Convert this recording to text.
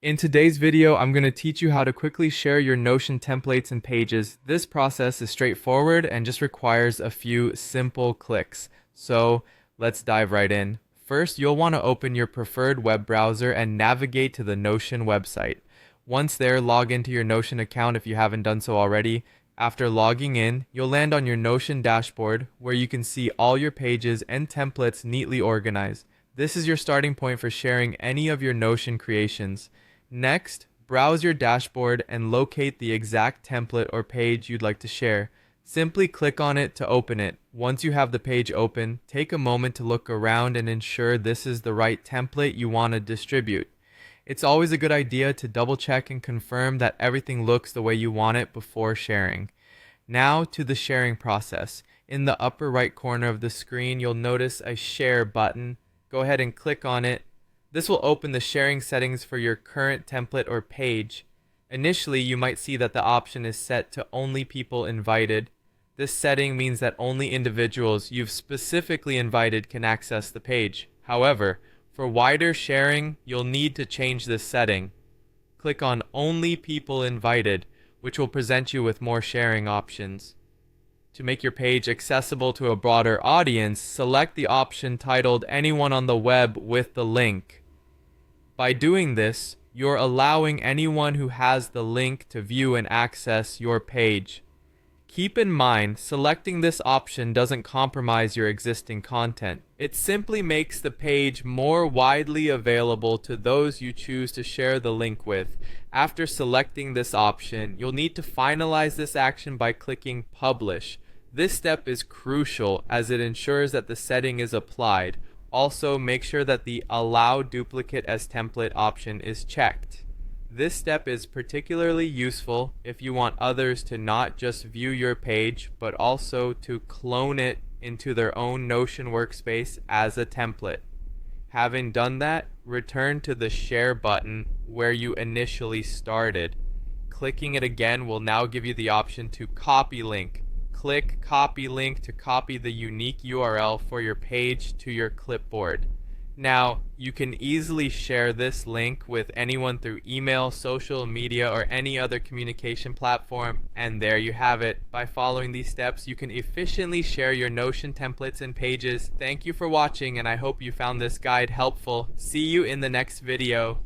In today's video, I'm going to teach you how to quickly share your Notion templates and pages. This process is straightforward and just requires a few simple clicks. So let's dive right in. First, you'll want to open your preferred web browser and navigate to the Notion website. Once there, log into your Notion account if you haven't done so already. After logging in, you'll land on your Notion dashboard where you can see all your pages and templates neatly organized. This is your starting point for sharing any of your Notion creations. Next, browse your dashboard and locate the exact template or page you'd like to share. Simply click on it to open it. Once you have the page open, take a moment to look around and ensure this is the right template you want to distribute. It's always a good idea to double check and confirm that everything looks the way you want it before sharing. Now to the sharing process. In the upper right corner of the screen, you'll notice a share button. Go ahead and click on it. This will open the sharing settings for your current template or page. Initially, you might see that the option is set to only people invited. This setting means that only individuals you've specifically invited can access the page. However, for wider sharing, you'll need to change this setting. Click on Only People Invited, which will present you with more sharing options. To make your page accessible to a broader audience, select the option titled Anyone on the Web with the link. By doing this, you're allowing anyone who has the link to view and access your page. Keep in mind, selecting this option doesn't compromise your existing content. It simply makes the page more widely available to those you choose to share the link with. After selecting this option, you'll need to finalize this action by clicking Publish. This step is crucial as it ensures that the setting is applied. Also, make sure that the Allow Duplicate as Template option is checked. This step is particularly useful if you want others to not just view your page, but also to clone it into their own Notion workspace as a template. Having done that, return to the Share button where you initially started. Clicking it again will now give you the option to copy link. Click Copy Link to copy the unique URL for your page to your clipboard. Now, you can easily share this link with anyone through email, social media, or any other communication platform. And there you have it. By following these steps, you can efficiently share your Notion templates and pages. Thank you for watching, and I hope you found this guide helpful. See you in the next video.